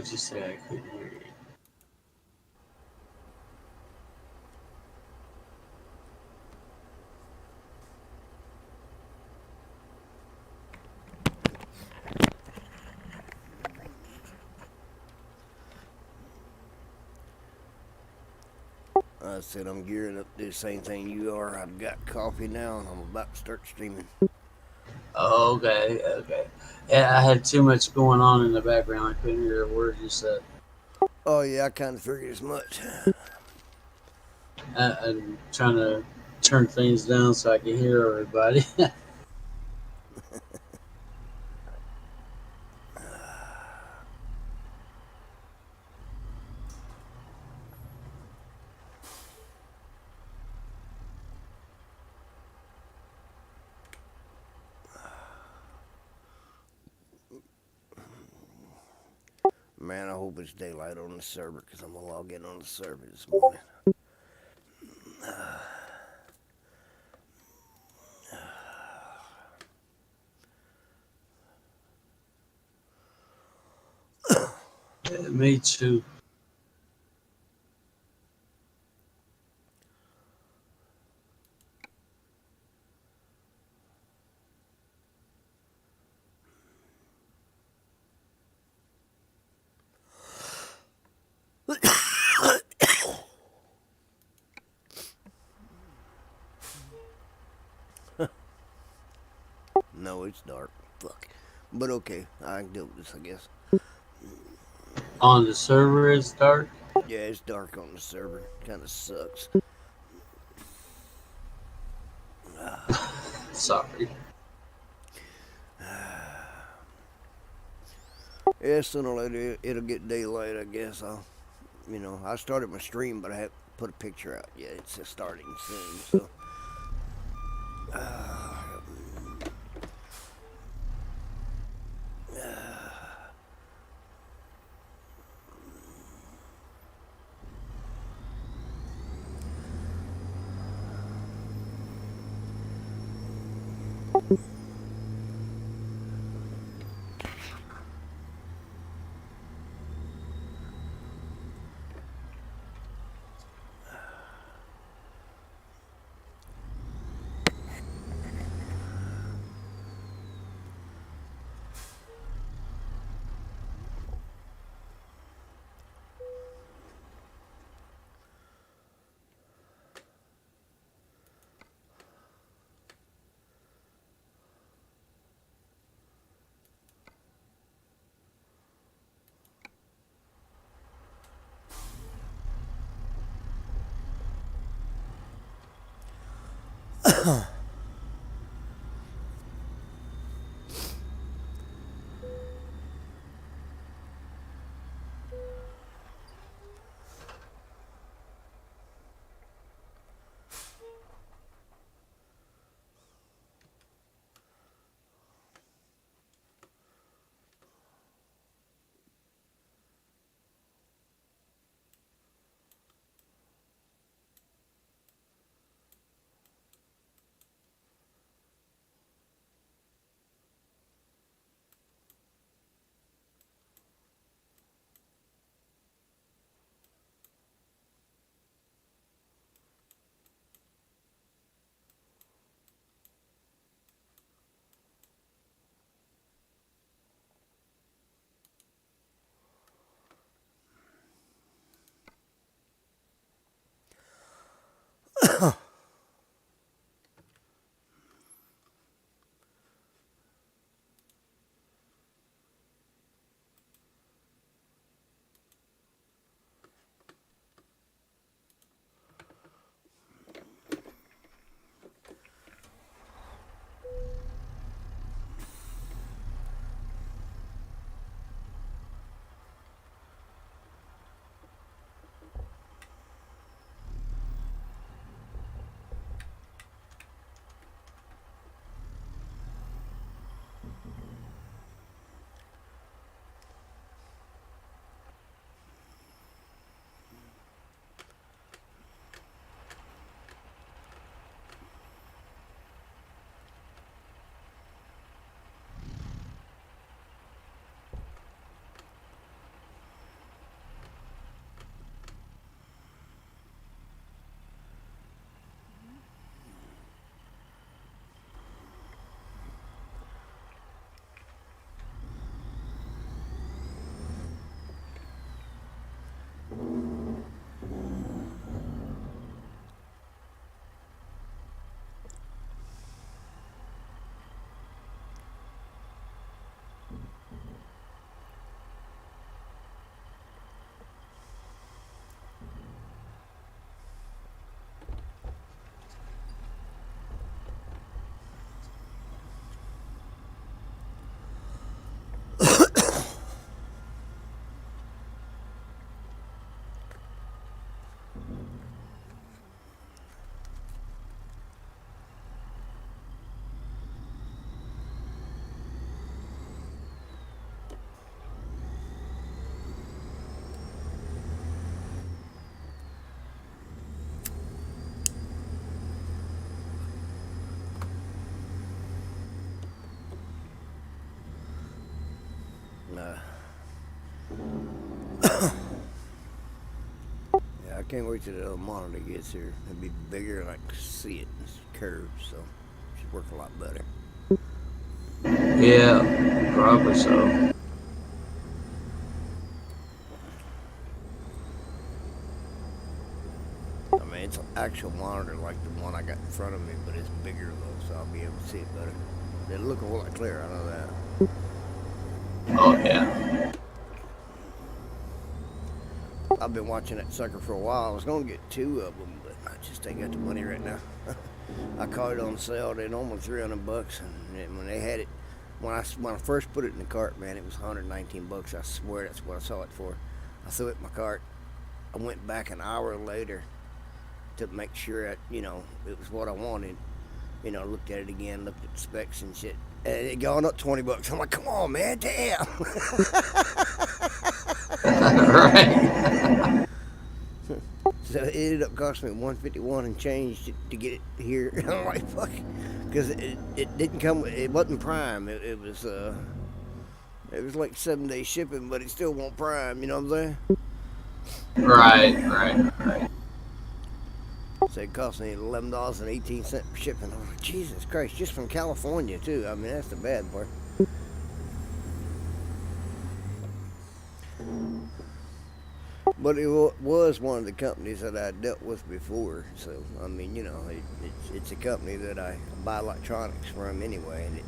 What'd you say? I couldn't hear you. I said I'm gearing up to do the same thing you are. I've got coffee now and I'm about to start streaming. Oh, okay, okay. Yeah, I had too much going on in the background. I couldn't hear a word you said. Oh yeah, I kind of figured as much. I'm trying to turn things down so I can hear everybody. Man, I hope it's daylight on the server because I'm gonna log in on the server this morning. Me too. No, it's dark. Fuck. But okay, I can deal with this, I guess. On the server, it's dark. Yeah, it's dark on the server. Kind of sucks. Sorry. Yeah, sooner or later it'll get daylight, I guess. I started my stream, but I haven't put a picture out yet. It's just starting soon, so. Uh, yeah, I can't wait till the other monitor gets here. It'll be bigger and I can see it. It's curved, so it should work a lot better. Yeah, probably so. I mean, it's an actual monitor like the one I got in front of me, but it's bigger though, so I'll be able to see it better. It'll look a whole lot clearer, I know that. Oh yeah. I've been watching that sucker for a while. I was gonna get two of them, but I just ain't got the money right now. I caught it on sale. They're normally $300, and when they had it, when I first put it in the cart, man, it was $119. I swear that's what I saw it for. I threw it in my cart. I went back an hour later to make sure that it was what I wanted. Looked at it again, looked at the specs and shit, and it gone up $20. I'm like, come on, man, damn. Right. So it ended up costing me 151 and change to get it here. I'm like, fuck, because it didn't come. It wasn't prime. It was like 7 day shipping, but it still won't prime. You know what I'm saying? Right. So it cost me $11.18 for shipping. I was like, Jesus Christ, just from California too. I mean, that's the bad part. But it was one of the companies that I dealt with before. So, I mean, it's a company that I buy electronics from anyway. And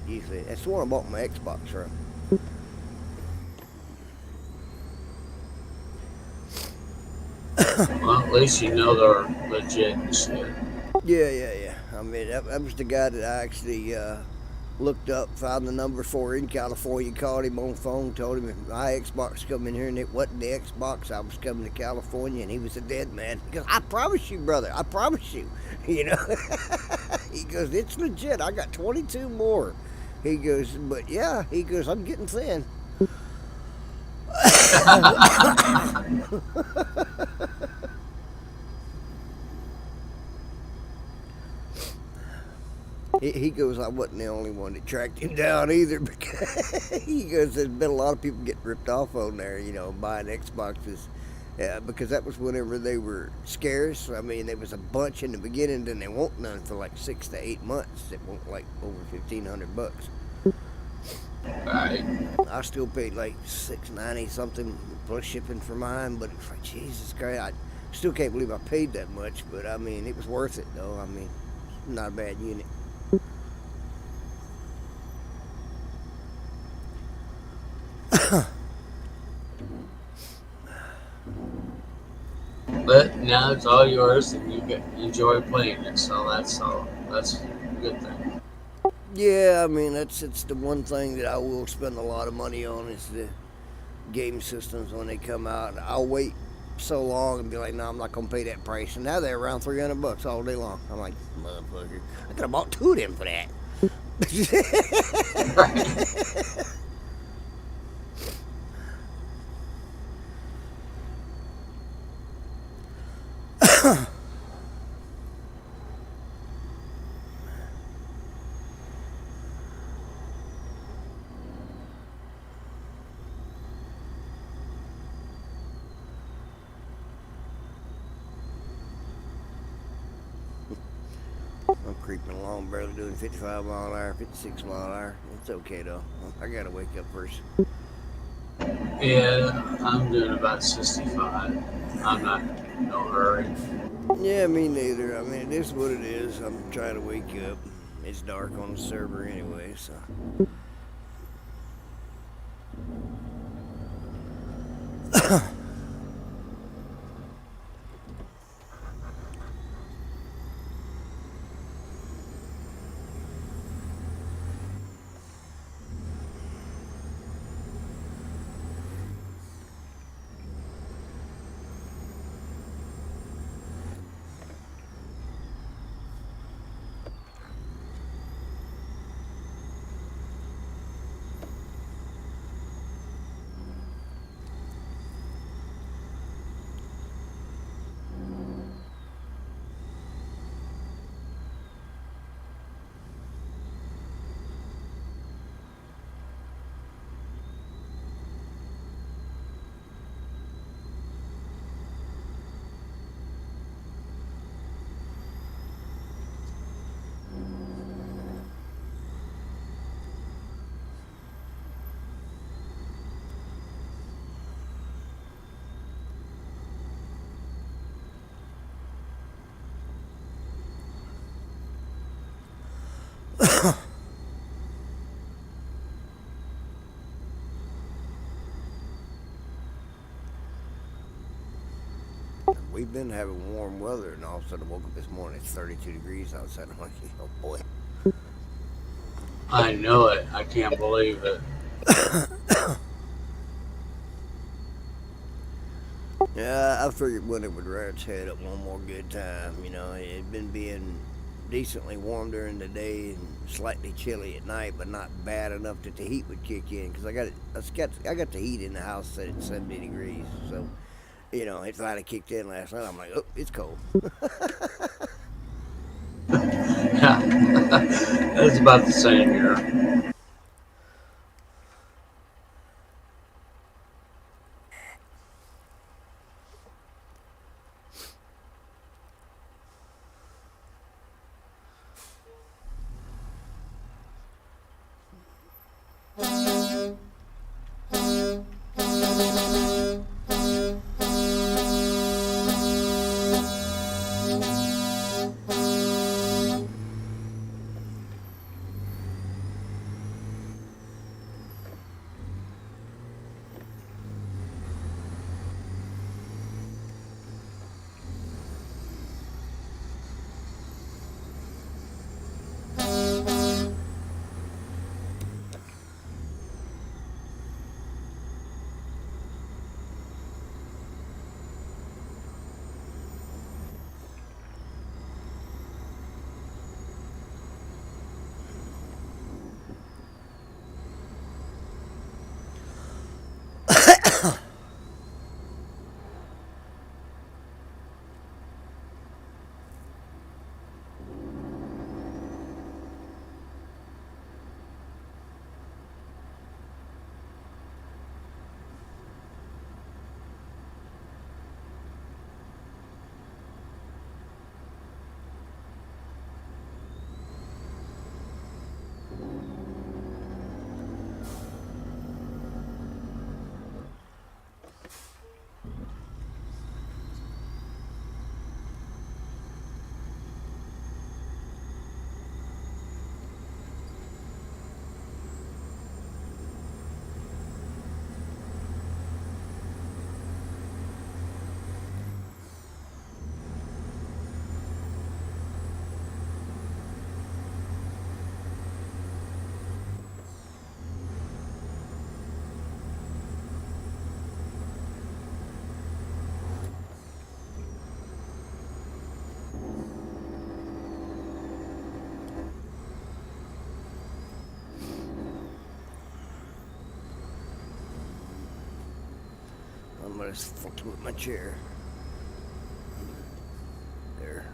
that's the one I bought my Xbox from. Well, at least you know they're legit and shit. Yeah. I mean, that was the guy that I actually looked up, found the number for in California, called him on the phone, told him if my Xbox come in here and it wasn't the Xbox, I was coming to California, and he was a dead man. He goes, I promise you, brother, I promise you. He goes, it's legit. I got 22 more. He goes, but yeah, he goes, I'm getting thin. He goes, I wasn't the only one that tracked him down either, because he goes, there's been a lot of people getting ripped off on there, buying Xboxes. Yeah, because that was whenever they were scarce. I mean, there was a bunch in the beginning, then they won't none for like 6 to 8 months. It won't like over $1,500. Right. I still paid like $690 something plus shipping for mine, but it's like, Jesus Christ, I still can't believe I paid that much. But I mean, it was worth it though. I mean, not a bad unit. But now it's all yours, and you get enjoy playing it. So that's a good thing. Yeah, I mean, it's the one thing that I will spend a lot of money on is the game systems when they come out. I'll wait so long and be like, no, I'm not gonna pay that price. And now they're around $300 all day long. I'm like, motherfucker, I could have bought two of them for that. Right. I'm creeping along, barely doing 55 mile an hour, 56 mile an hour. It's okay though. I gotta wake up first. Yeah, I'm doing about 65. I'm not in no hurry. Yeah, me neither. I mean, it is what it is. I'm trying to wake up. It's dark on the server anyway, so. we've been having warm weather, and all of a sudden I woke up this morning. It's 32 degrees outside. I'm like, oh boy. I know it. I can't believe it. Yeah, I figured winter would rear its head up one more good time. It had been being decently warm during the day and slightly chilly at night, but not bad enough that the heat would kick in. Because I got the heat in the house set at 70 degrees, so it finally kicked in last night. I'm like, oh, it's cold. Yeah, it's about the same here. I'm gonna fucking with my chair. There.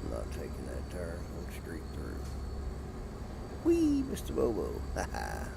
I'm not taking that turn. I'm straight through. Whee, Mr. Bobo. Ha ha.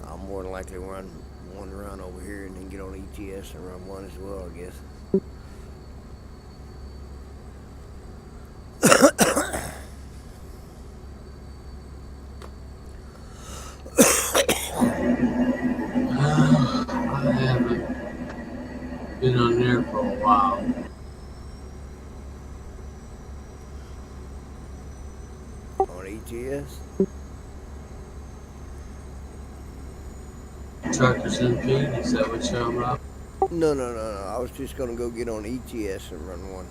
I'll more than likely run one run over here and then get on ETS and run one as well, I guess. I haven't been on there for a while. On ETS? Truckers MP, is that what you're talking about? No. I was just gonna go get on ETS and run one.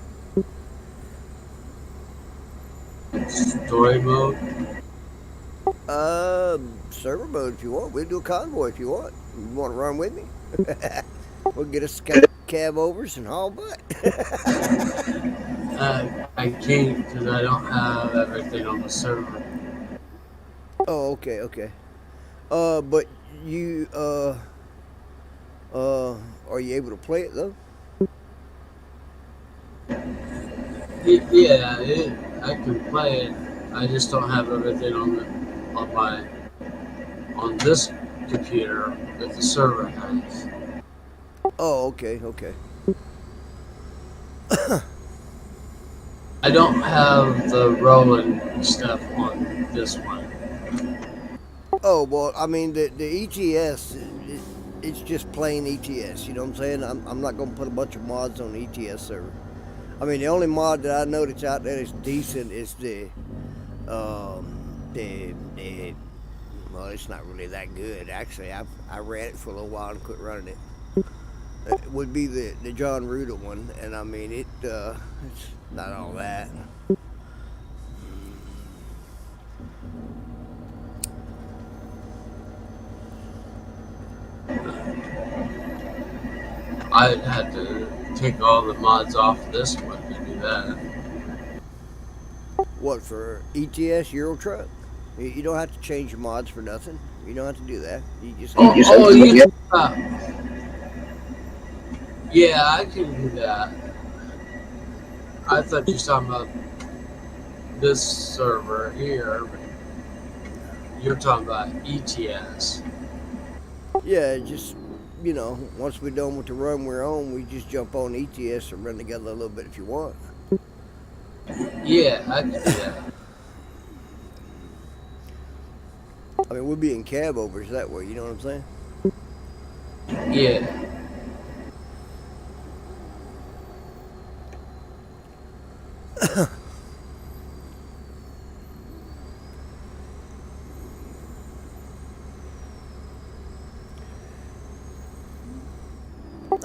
Story mode? Server mode if you want. We'll do a convoy if you want. You want to run with me? We'll get us cab overs and haul butt. I can't because I don't have everything on the server. Oh, okay. But you, are you able to play it though? Yeah, I can play it. I just don't have everything on my on this computer that the server has. Oh, okay. I don't have the rolling stuff on this one. Oh, well, I mean, the ETS, it's just plain ETS, you know what I'm saying? I'm not going to put a bunch of mods on the ETS server. I mean, the only mod that I know that's out there that's decent is the well, it's not really that good. Actually, I ran it for a little while and quit running it. It would be the John Ruda one, and I mean, it's not all that. I had to take all the mods off this one to do that. What, for ETS Euro Truck? You don't have to change your mods for nothing. You don't have to do that. You just have to. You yeah, I can do that. I thought you were talking about this server here, but you're talking about ETS. Yeah, just, once we're done with the run we're on, we just jump on ETS and run together a little bit if you want. Yeah, I can do that. I mean, we'll be in cab overs that way, you know what I'm saying? Yeah.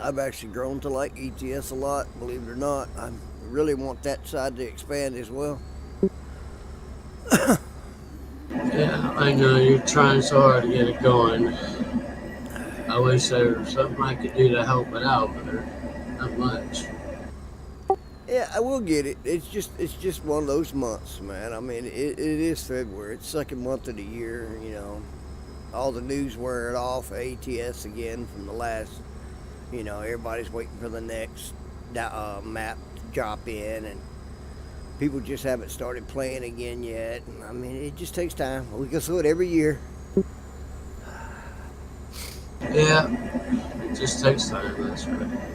I've actually grown to like ETS a lot, believe it or not. I really want that side to expand as well. Yeah, I know you're trying so hard to get it going. I wish there was something I could do to help it out, but there's not much. Yeah, I will get it. It's just one of those months, man. I mean, it is February. It's the second month of the year. All the news wearing off ATS again from the last. Everybody's waiting for the next map to drop in, and people just haven't started playing again yet. I mean, it just takes time. We go through it every year. Yeah, it just takes time, that's right.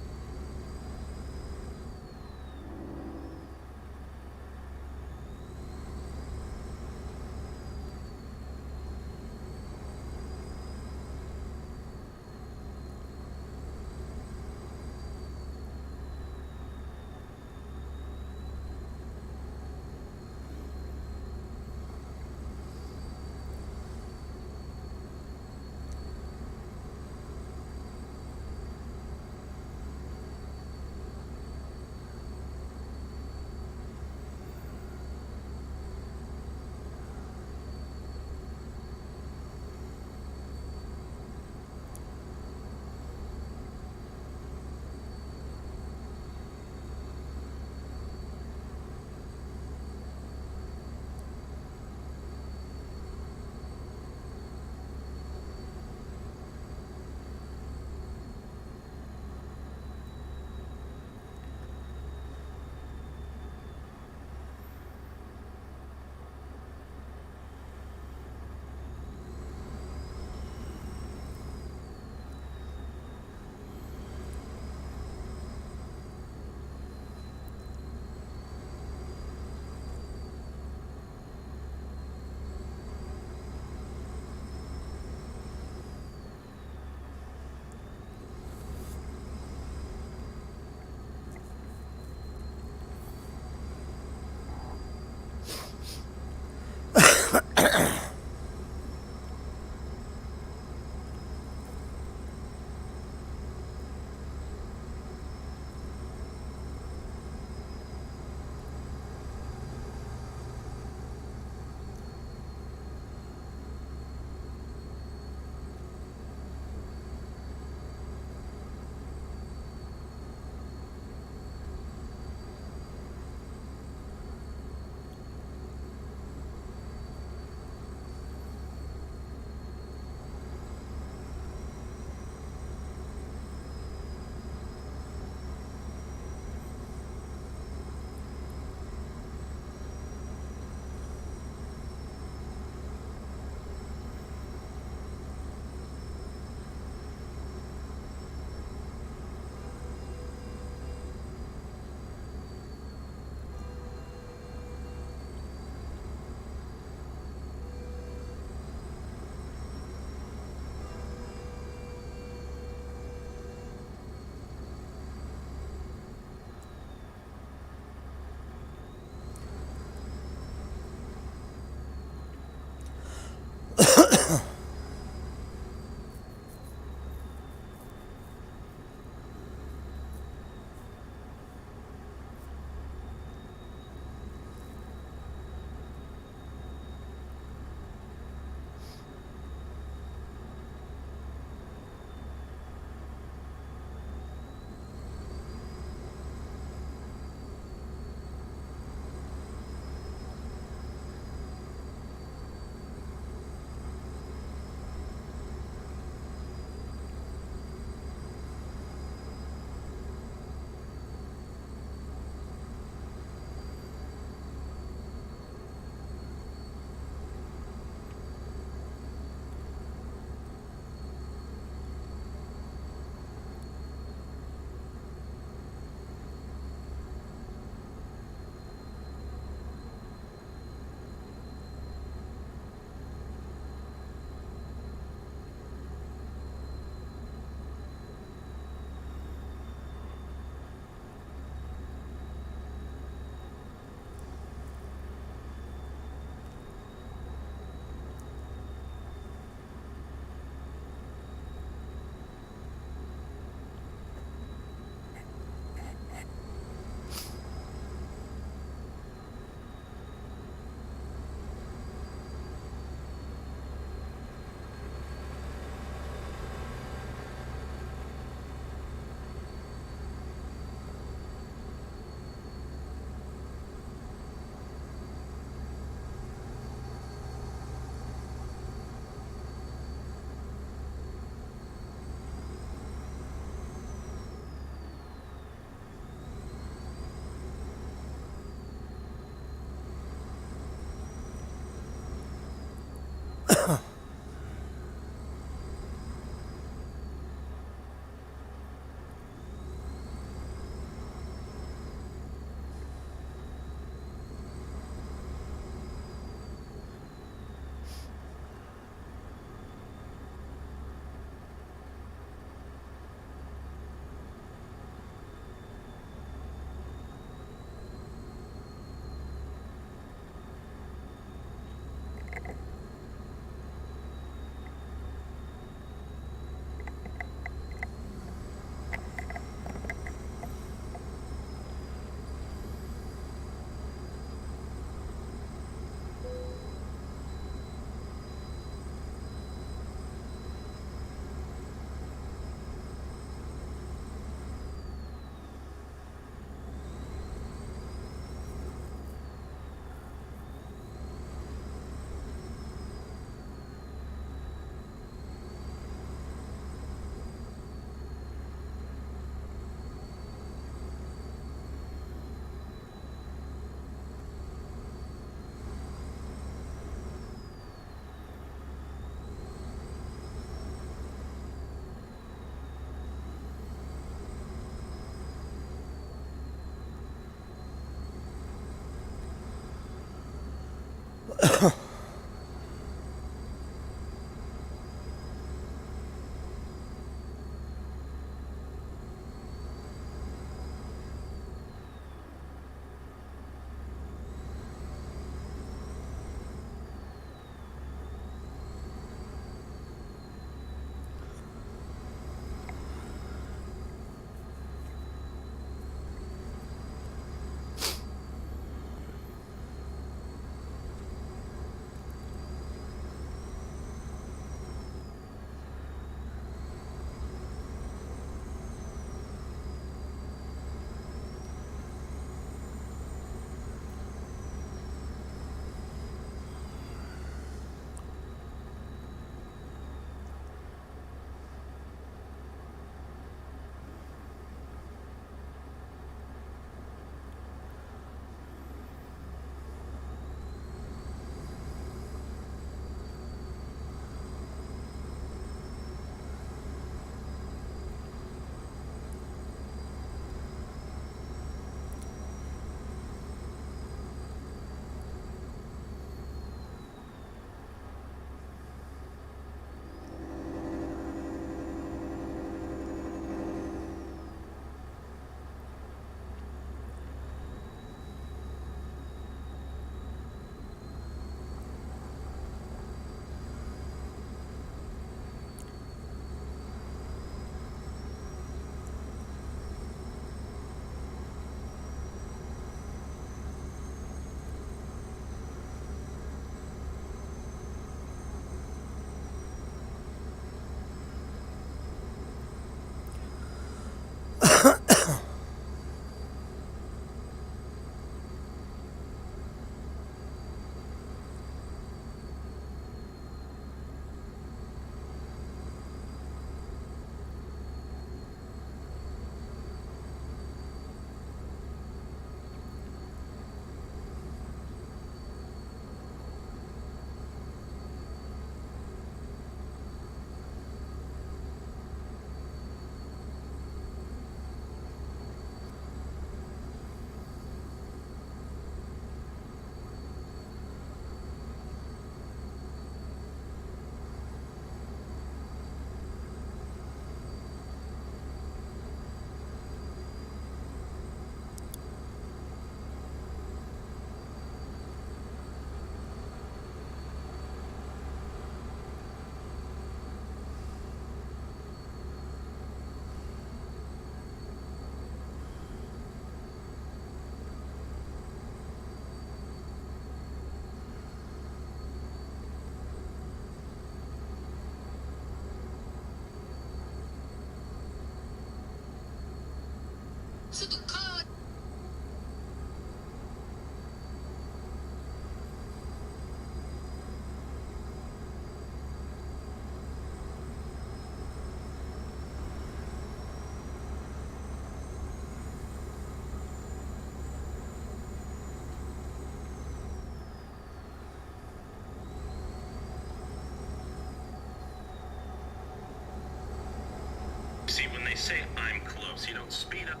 See, when they say I'm close, you don't speed up.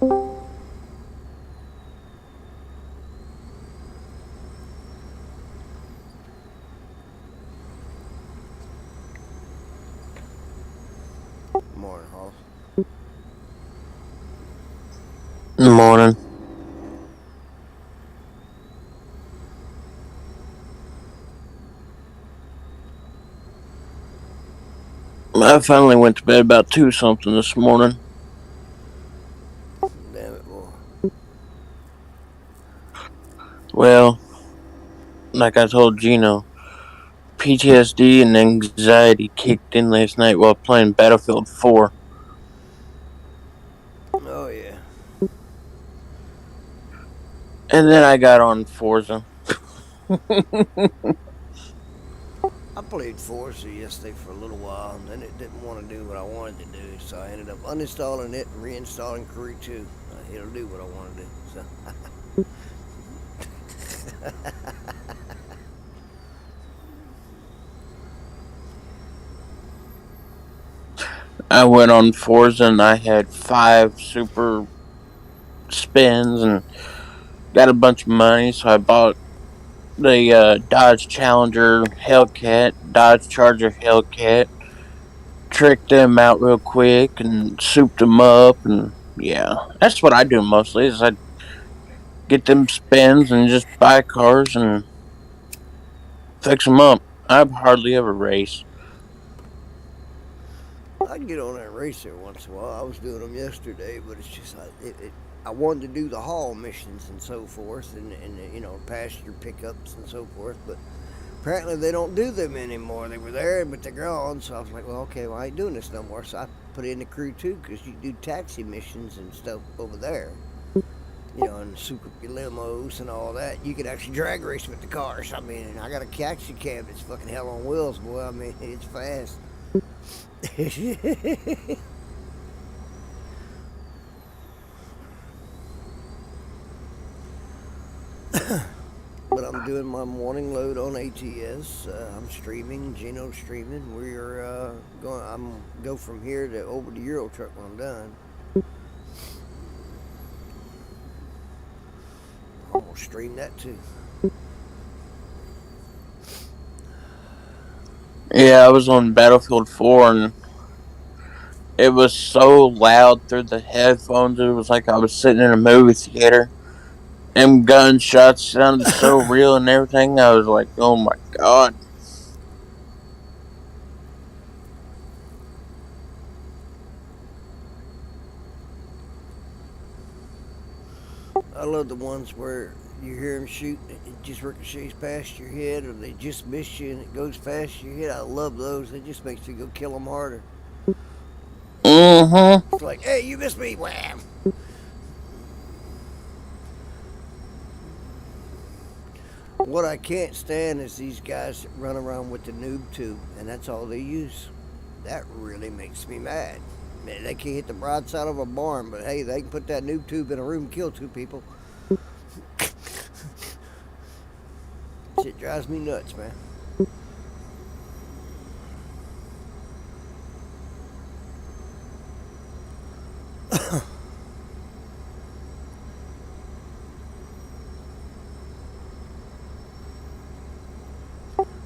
Morning, Hoss. Morning. I finally went to bed about 2 something this morning. Damn it, boy. Well, like I told Gino, PTSD and anxiety kicked in last night while playing Battlefield 4. Oh, yeah. And then I got on Forza. I played Forza yesterday for a little while, and then it didn't want to do what I wanted to do, so I ended up uninstalling it and reinstalling Crew 2. It'll do what I want to do. So. I went on Forza and I had 5 super spins and got a bunch of money, so I bought the Dodge Challenger Hellcat, Dodge Charger Hellcat, tricked them out real quick and souped them up, and yeah, that's what I do mostly. Is I get them spins and just buy cars and fix them up. I hardly ever race. I can get on that racer once in a while. I was doing them yesterday, but it's just like I wanted to do the haul missions and so forth, and you know, passenger pickups and so forth, but apparently they don't do them anymore. They were there, but they're gone. So I was like, well, okay, well, I ain't doing this no more. So I put in the Crew 2 because you do taxi missions and stuff over there. You know, and soup up your limos and all that. You could actually drag race with the cars. I mean, I got a taxi cab that's fucking hell on wheels, boy. I mean, it's fast. But I'm doing my morning load on ATS. I'm streaming. Gino's streaming. We're going. I'm go from here to over to Euro Truck when I'm done. I'm gonna stream that too. Yeah, I was on Battlefield 4 and it was so loud through the headphones. It was like I was sitting in a movie theater. Them gunshots sounded so real and everything. I was like, oh my god. I love the ones where you hear them shoot, it just ricochets past your head, or they just miss you and it goes past your head. I love those. It just makes you go kill them harder. Mm-hmm. It's like, hey, you missed me, wham! What I can't stand is these guys that run around with the noob tube, and that's all they use. That really makes me mad. Man, they can't hit the broadside of a barn, but hey, they can put that noob tube in a room and kill 2 people. Shit drives me nuts, man.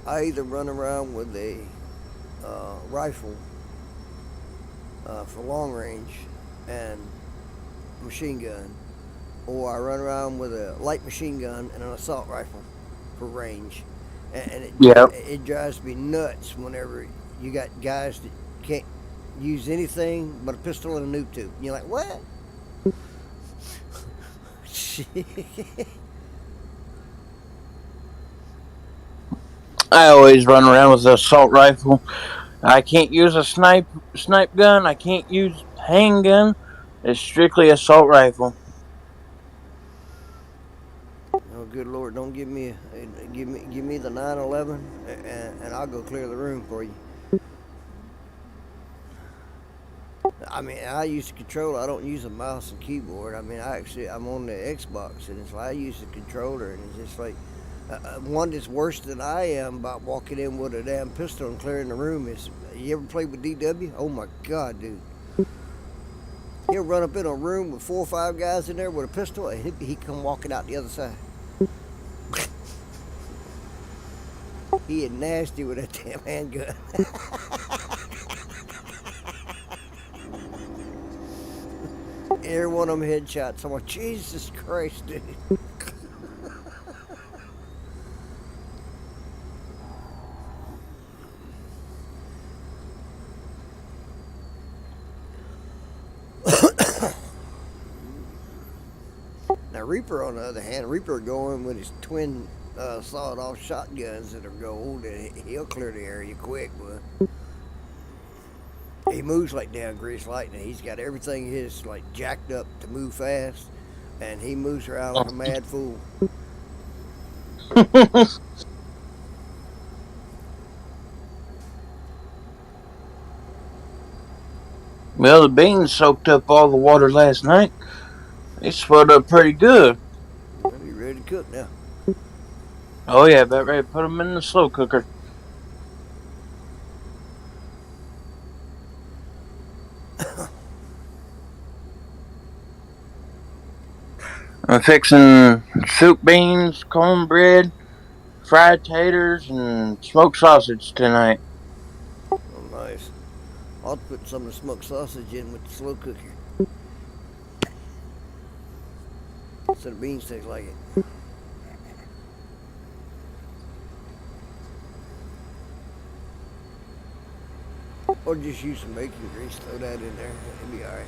I either run around with a rifle for long range and machine gun, or I run around with a light machine gun and an assault rifle for range. And Yep. it drives me nuts whenever you got guys that can't use anything but a pistol and a noob tube. And you're like, what? I always run around with an assault rifle. I can't use a snipe gun. I can't use handgun. It's strictly assault rifle. Oh, good Lord! Don't give me the 911, and I'll go clear the room for you. I mean, I use the controller. I don't use a mouse and keyboard. I mean, I'm on the Xbox, and it's like I use the controller, and it's just like one that's worse than I am about walking in with a damn pistol and clearing the room is. You ever played with DW? Oh my God, dude! He'll run up in a room with 4 or 5 guys in there with a pistol, and he come walking out the other side. He is nasty with that damn handgun. Every one of them headshots. I'm like, Jesus Christ, dude. Now Reaper, on the other hand, Reaper going with his twin sawed-off shotguns that are gold, and he'll clear the area quick, but he moves like down grease lightning. He's got everything his like jacked up to move fast, and he moves around like a mad fool. Well, the beans soaked up all the water last night. They swelled up pretty good. Well, you ready to cook now? Oh yeah, about ready to put them in the slow cooker. I'm fixing soup beans, cornbread, fried taters, and smoked sausage tonight. Oh, nice. I'll put some of the smoked sausage in with the slow cooker. So the beans taste like it. Or just use some bacon grease, throw that in there. It'll be alright.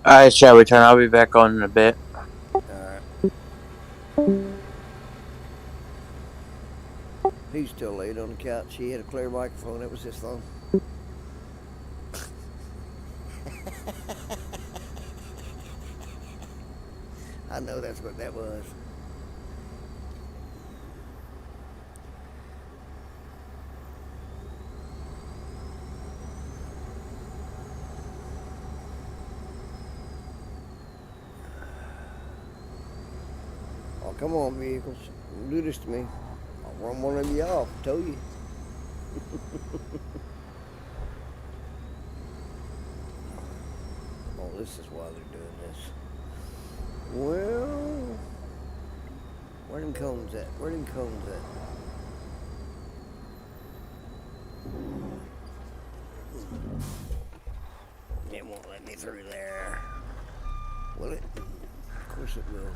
Alright, shall we turn? I'll be back on in a bit. Alright. He's still laid on the couch. He had a clear microphone. That was his phone. I know that's what that was. Oh, come on, vehicles. Don't do this to me. I'll run one of you off. Tow you. Oh, this is why they're doing this. Well, where them cones at? Where them cones at? It won't let me through there. Will it? Of course it will.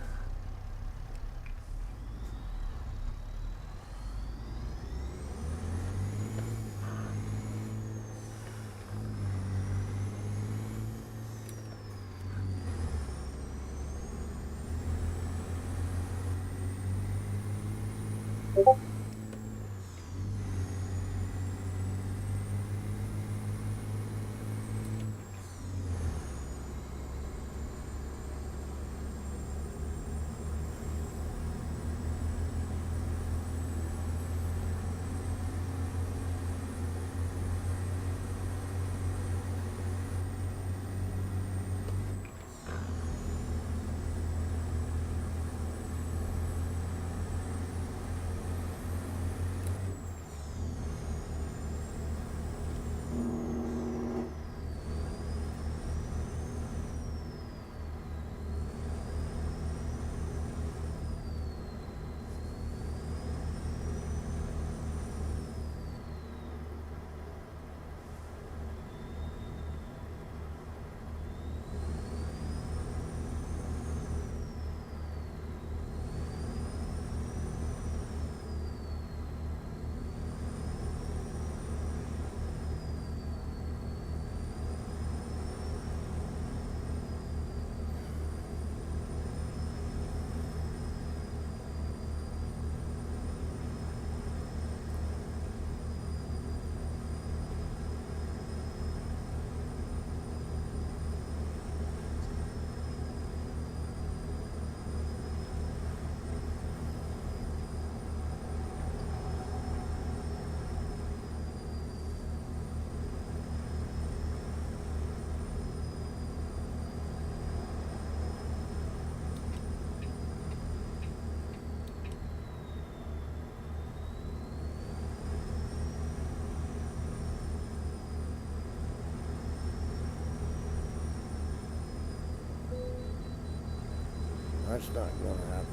That's not going to happen.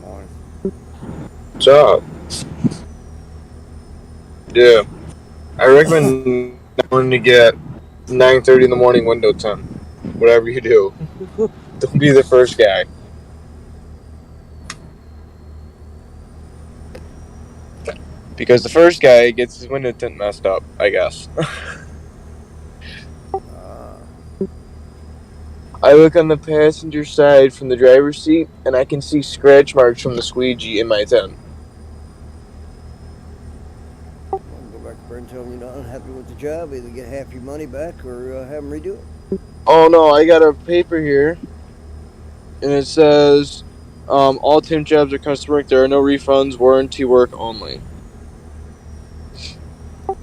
Morning. What's up? Yeah, I recommend going to get 9:30 in the morning window tint. Whatever you do, don't be the first guy. Because the first guy gets his window tint messed up, I guess. I look on the passenger side from the driver's seat, and I can see scratch marks from the squeegee in my tint. Well, go back there and tell them you're not unhappy with the job. Either get half your money back or have them redo it. Oh no, I got a paper here, and it says, all tint jobs are custom work. There are no refunds, warranty work only.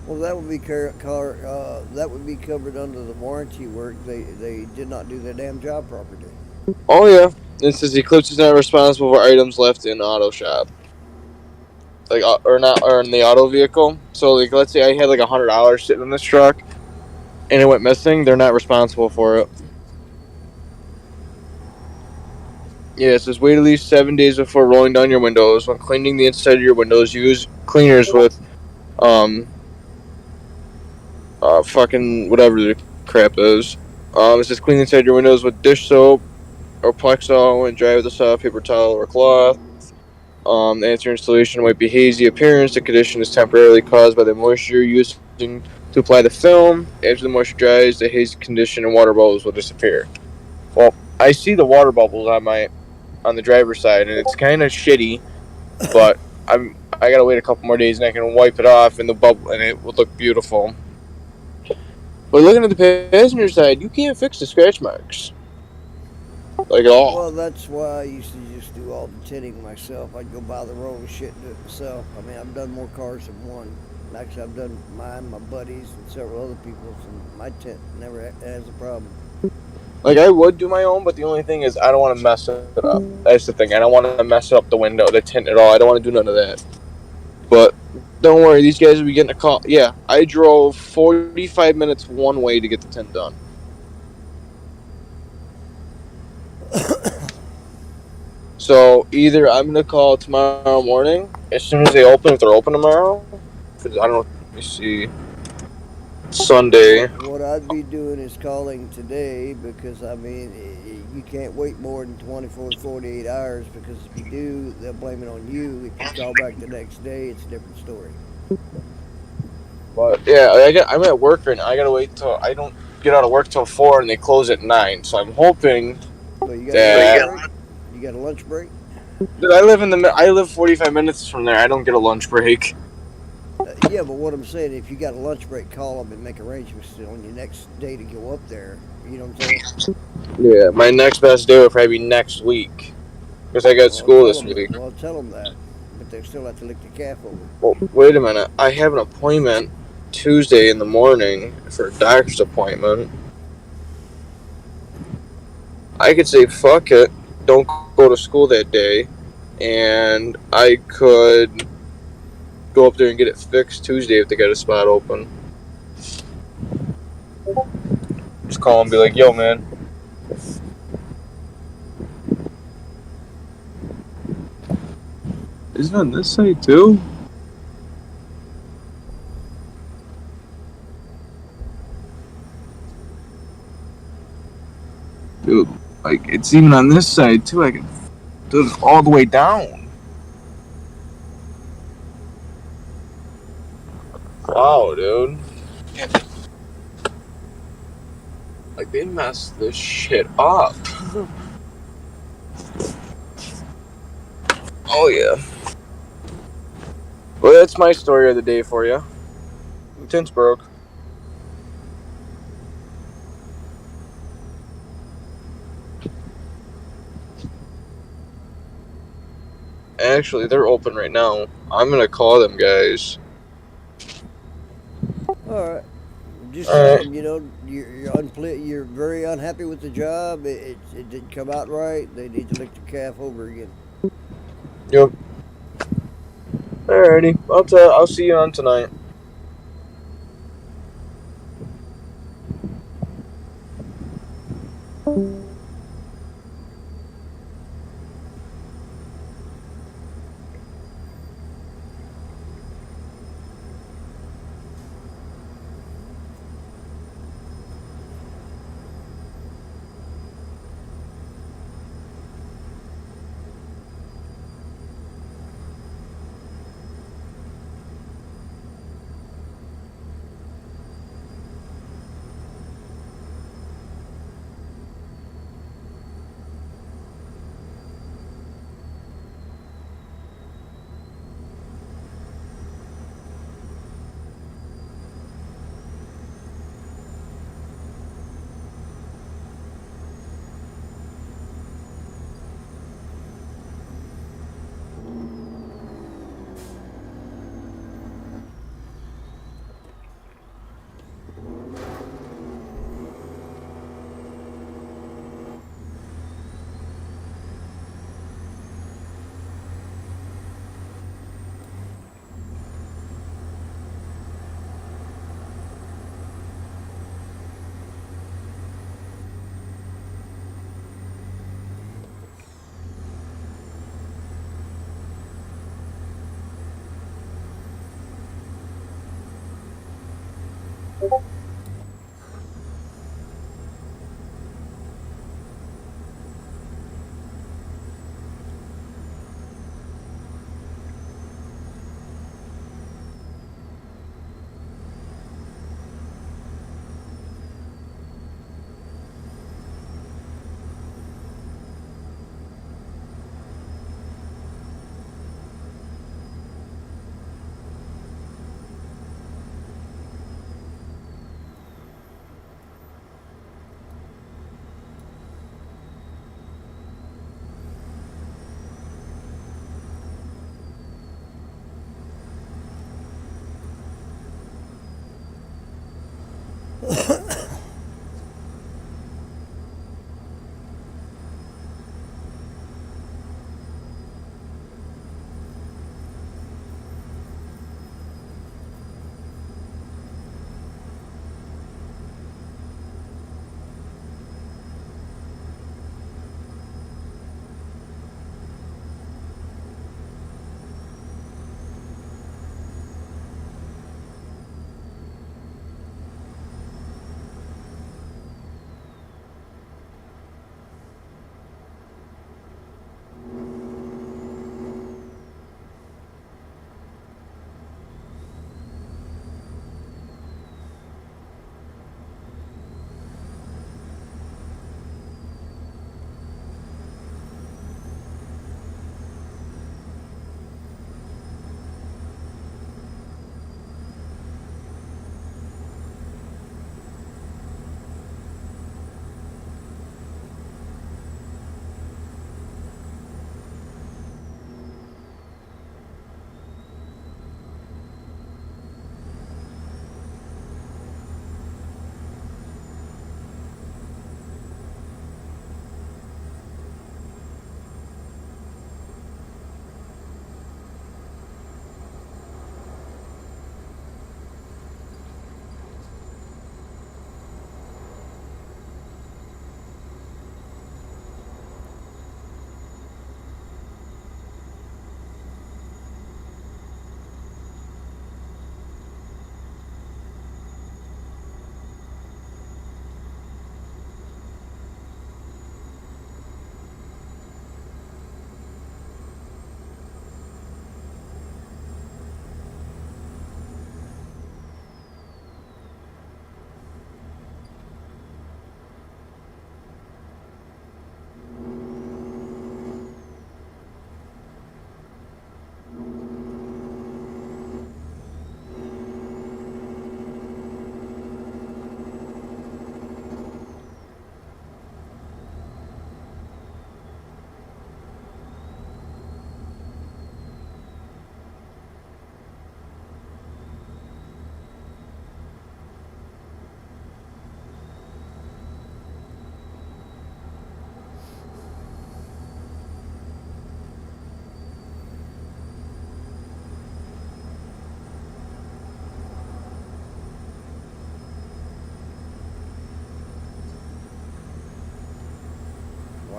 Well, that would be that would be covered under the warranty work. They did not do their damn job properly. Oh yeah, it says Eclipse is not responsible for items left in auto shop, like or not, or in the auto vehicle. So like, let's say I had like $100 sitting in this truck, and it went missing. They're not responsible for it. Yeah, it says wait at least 7 days before rolling down your windows. When cleaning the inside of your windows, use cleaners with, fucking whatever the crap is. It says clean the inside of your windows with dish soap or Plexol and dry with a soft paper towel or cloth. The answer installation might be hazy appearance. The condition is temporarily caused by the moisture using to apply the film. After the moisture dries, the hazy condition and water bubbles will disappear. Well, I see the water bubbles on the driver's side, and it's kind of shitty, but I gotta wait a couple more days and I can wipe it off, and the bubble and it will look beautiful. But looking at the passenger side, you can't fix the scratch marks, like at all. Well, that's why I used to just do all the tinting myself. I'd go buy the roll of shit and do it myself. I mean, I've done more cars than one. Actually, I've done mine, my buddies, and several other people's, and my tint never has a problem. Like, I would do my own, but the only thing is I don't want to mess it up. That's the thing. I don't want to mess up the window, the tint at all. I don't want to do none of that. But don't worry, these guys will be getting a call. Yeah, I drove 45 minutes one way to get the tint done. So either I'm going to call tomorrow morning, as soon as they open, if they're open tomorrow. I don't know. Let me see. Sunday. What I'd be doing is calling today because, I mean, you can't wait more than 24 to 48 hours because if you do, they'll blame it on you. If you call back the next day, it's a different story. But yeah, I'm at work right now. I gotta wait till I don't get out of work till 4, and they close at 9. So I'm hoping So you got that a lunch break? You got a lunch break? I live 45 minutes from there. I don't get a lunch break. Yeah, but what I'm saying, if you got a lunch break, call them and make arrangements on your next day to go up there. You know what I'm saying? Yeah, my next best day will probably be next week because I got school this week. Well, tell them that, but they still have to lick the calf over. Well, wait a minute. I have an appointment Tuesday in the morning for a doctor's appointment. I could say fuck it, don't go to school that day, and I could go up there and get it fixed Tuesday if they got a spot open. Just call and be like, yo, man. Isn't it on this side too? Dude, like, it's even on this side too. I can do it all the way down. Wow, dude. Like, they messed this shit up. Oh, yeah. Well, that's my story of the day for you. Tint's broke. Actually, they're open right now. I'm gonna call them guys. All right. Just tell Alright. them, you're very unhappy with the job. It didn't come out right. They need to lick the calf over again. Yep. Alrighty. I'll see you on tonight.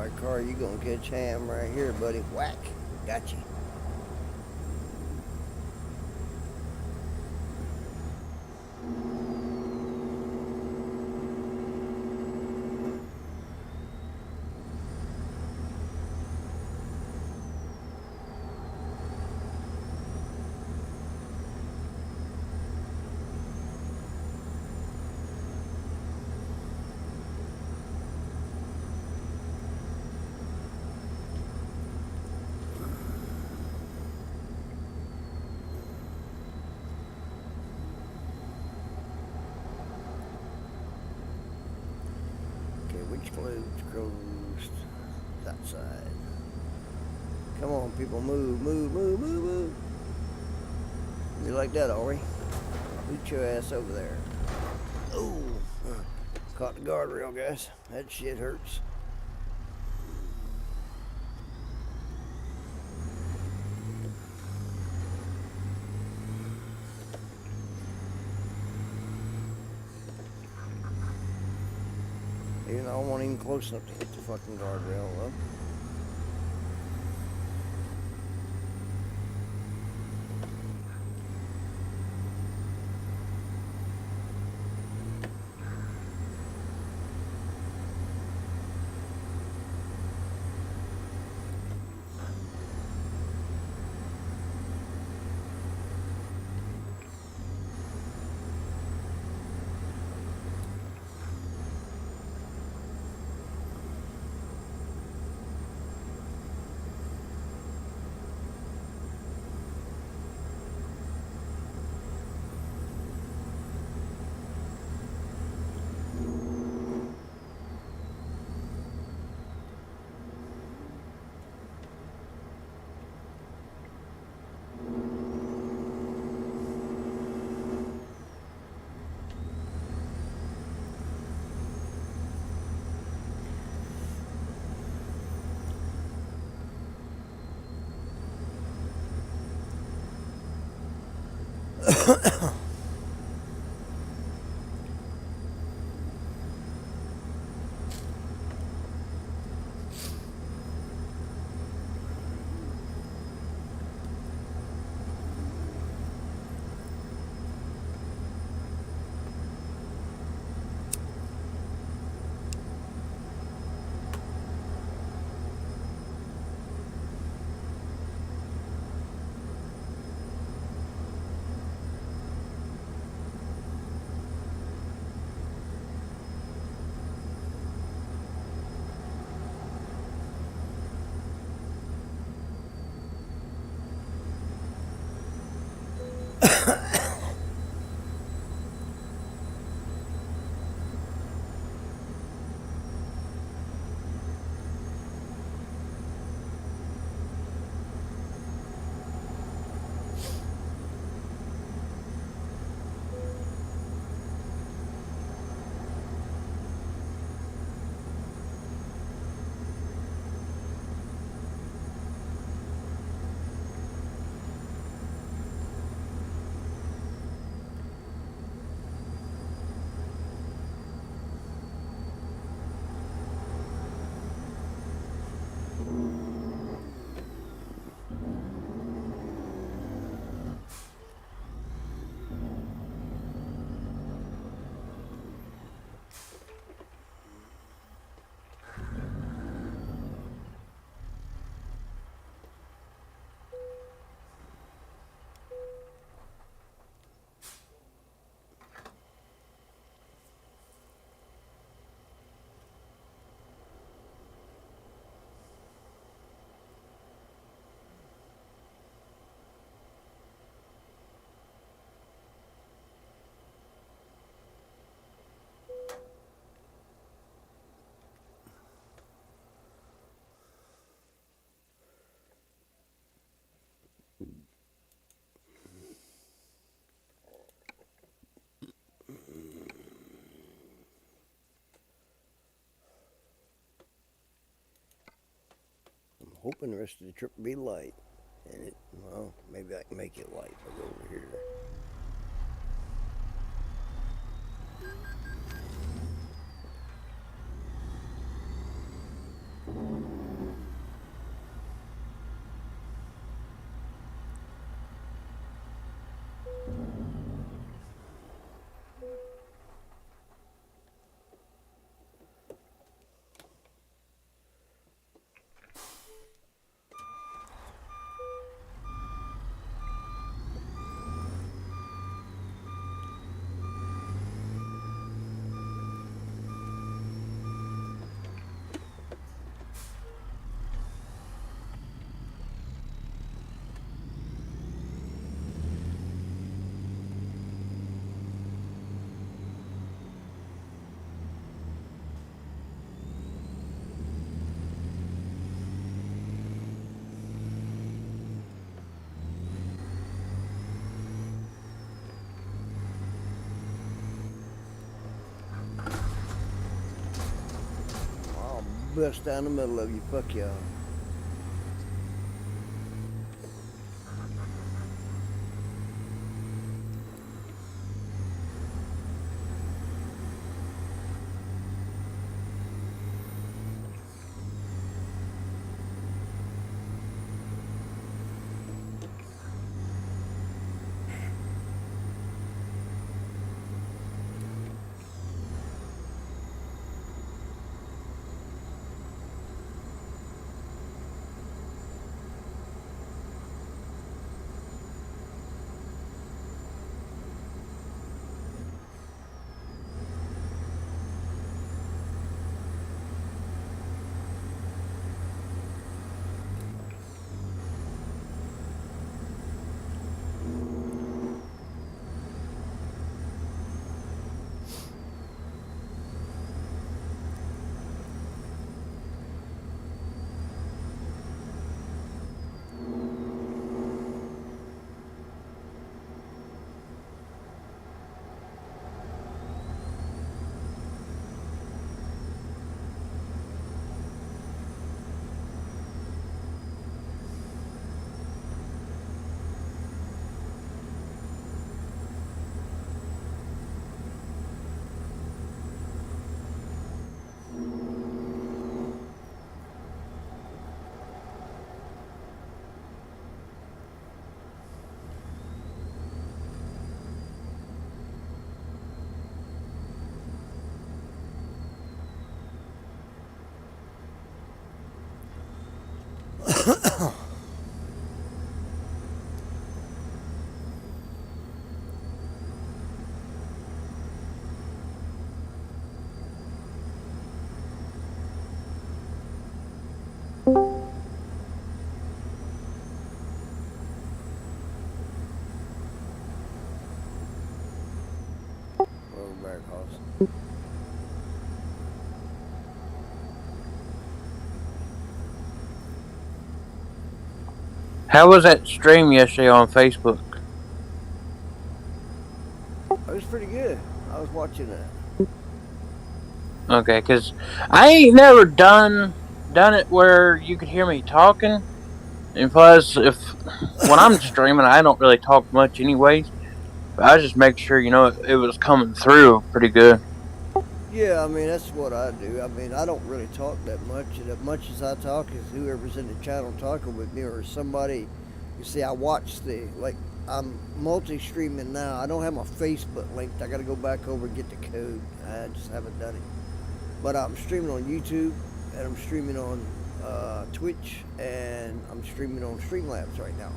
Alright, car, you gonna catch ham right here, buddy. Whack. Got you. Which closed that side. Come on, people, move, move, move, move, move. You like that, Ori? Boot your ass over there. Oh, caught the guardrail, guys. That shit hurts. You know, I wasn't even close enough to hit the fucking guardrail, though. Hoping the rest of the trip will be light. And it, well, maybe I can make it light if I go over here. bust down the middle of you. Fuck y'all. Over back house. How was that stream yesterday on Facebook? It was pretty good. I was watching that. Okay, because I ain't never done it where you could hear me talking. And plus, if when I'm streaming, I don't really talk much, anyways. But I just make sure it was coming through pretty good. Yeah, I mean that's what I do. I mean I don't really talk that much. And as much as I talk is whoever's in the channel talking with me or somebody. You see, I watch I'm multi-streaming now. I don't have my Facebook linked. I got to go back over and get the code. I just haven't done it. But I'm streaming on YouTube and I'm streaming on Twitch and I'm streaming on Streamlabs right now.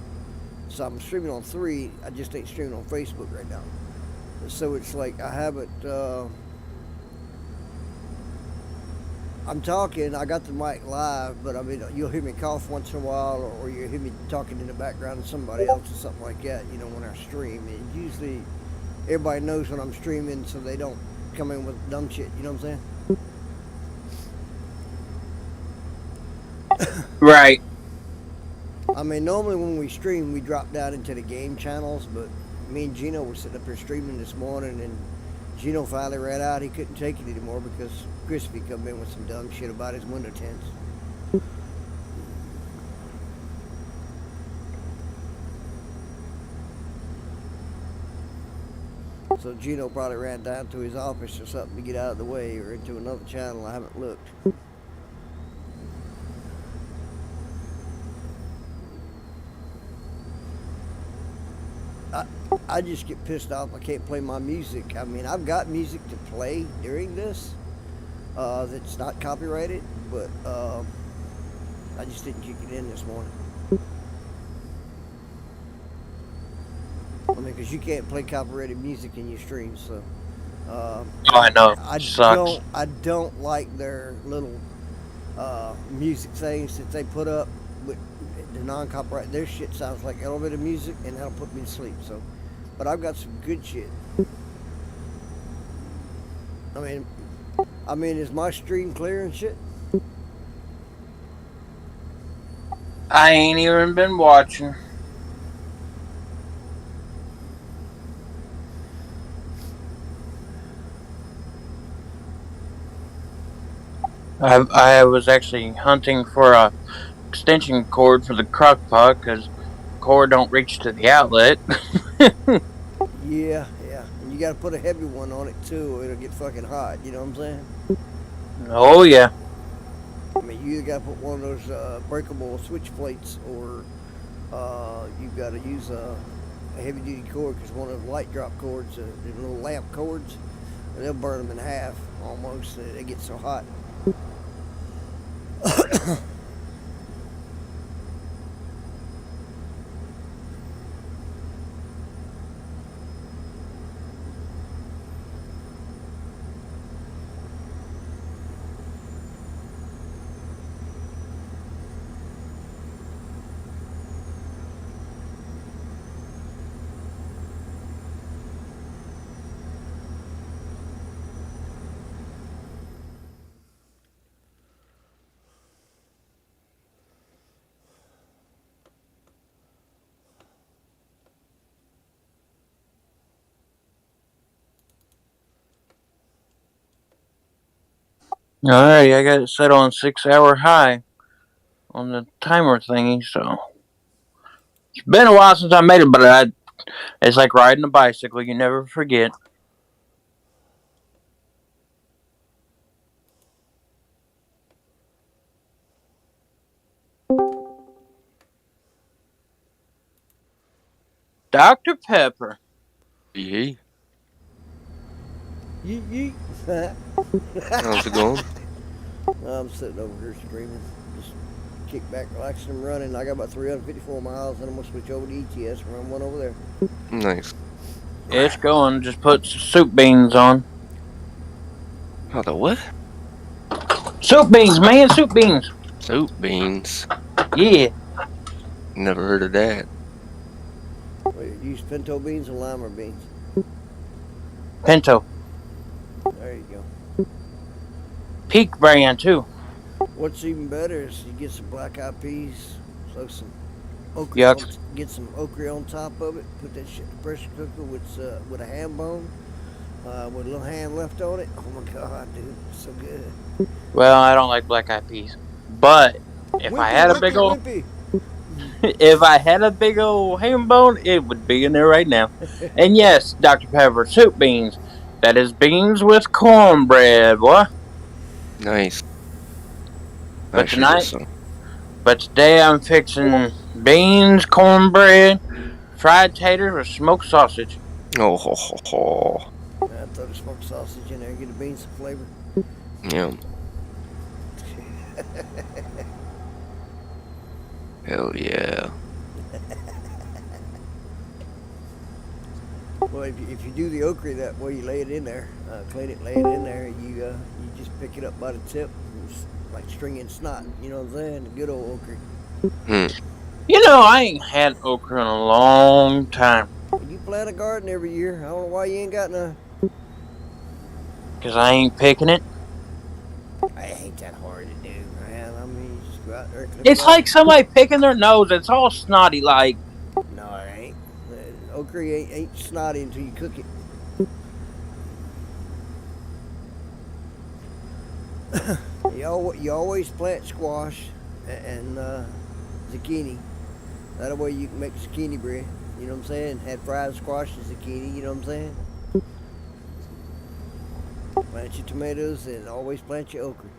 So I'm streaming on 3. I just ain't streaming on Facebook right now. So it's like I haven't. I'm talking, I got the mic live, but I mean, you'll hear me cough once in a while, or you'll hear me talking in the background to somebody else or something like that, when I stream. And usually, everybody knows when I'm streaming, so they don't come in with dumb shit, you know what I'm saying? Right. I mean, normally when we stream, we drop down into the game channels, but me and Gino were sitting up here streaming this morning, and Gino finally ran out. He couldn't take it anymore because Crispy come in with some dumb shit about his window tints. So Gino probably ran down to his office or something to get out of the way or into another channel. I haven't looked. I just get pissed off I can't play my music. I mean, I've got music to play during this that's not copyrighted, but I just didn't kick it in this morning. I mean, because you can't play copyrighted music in your stream, so. I know. I don't like their little music things that they put up with the non-copyright. Their shit sounds like elevator music, and that'll put me to sleep. So, but I've got some good shit. I mean, is my stream clear and shit? I ain't even been watching. I was actually hunting for a extension cord for the crock pot because cord don't reach to the outlet. Yeah, yeah. And you got to put a heavy one on it too, or it'll get fucking hot. You know what I'm saying? Oh yeah. I mean, you either got to put one of those breakable switch plates, or you got to use a heavy duty cord, because one of the light drop cords, the little lamp cords, they'll burn them in half almost. They get so hot. Alrighty, I got it set on 6 hour high on the timer thingy, so it's been a while since I made it, but it's like riding a bicycle, you never forget. Dr. Pepper. Yeah. Yeet yeet. How's it going? I'm sitting over here screaming. Just kick back, relaxing, and running. I got about 354 miles, and I'm gonna switch over to ETS and run one over there. Nice. It's going. Just put soup beans on. Oh, the what? Soup beans, man, soup beans. Soup beans. Yeah. Never heard of that. Wait, you use pinto beans or lima beans? Pinto. There you go. Peak brand, too. What's even better is you get some black eyed peas, throw some okra, Yuck. get some okra on top of it, put that shit in the pressure cooker with a ham bone, with a little ham left on it. Oh my god, dude, it's so good. Well, I don't like black eyed peas. But if I had a big old wimpy. if I had a big old ham bone, it would be in there right now. And yes, Dr. Pepper, soup beans. That is beans with cornbread, boy. Nice. But I should get tonight, some. but today I'm fixing beans, cornbread, fried taters, or smoked sausage. Oh, ho, ho, ho. I throw the smoked sausage in there, get the beans some flavor. Yeah. Hell yeah. Well, if you do the okra that way, you lay it in there, clean it, lay it in there, you just pick it up by the tip, like stringing snot. You know what I'm saying? The good old okra. You know, I ain't had okra in a long time. You plant a garden every year. I don't know why you ain't got none. Because I ain't picking it. I ain't that hard to do, man. I mean, you just go out there and clip It's it like off. somebody picking their nose. It's all snotty like. No, it ain't. Okra ain't snotty until you cook it. You always plant squash and zucchini. That way you can make zucchini bread. You know what I'm saying? Had fried squash and zucchini. You know what I'm saying? Plant your tomatoes and always plant your okra.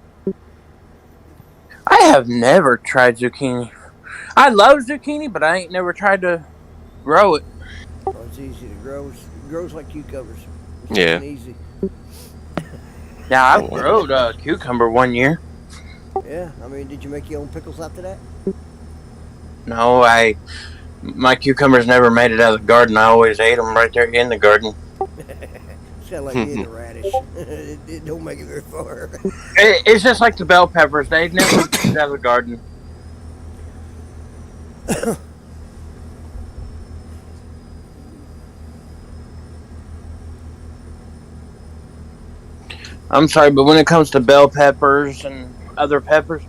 I have never tried zucchini. I love zucchini, but I ain't never tried to grow it. Oh, it's easy to grow. It grows like cucumbers. It's Yeah. easy. Now, I've Oh. growed a cucumber one year. Yeah, I mean, did you make your own pickles after that? No, my cucumbers never made it out of the garden. I always ate them right there in the garden. It's kind of like eating a radish. It don't make it very far. It's just like the bell peppers. They never made it out of the garden. I'm sorry, but when it comes to bell peppers and other peppers,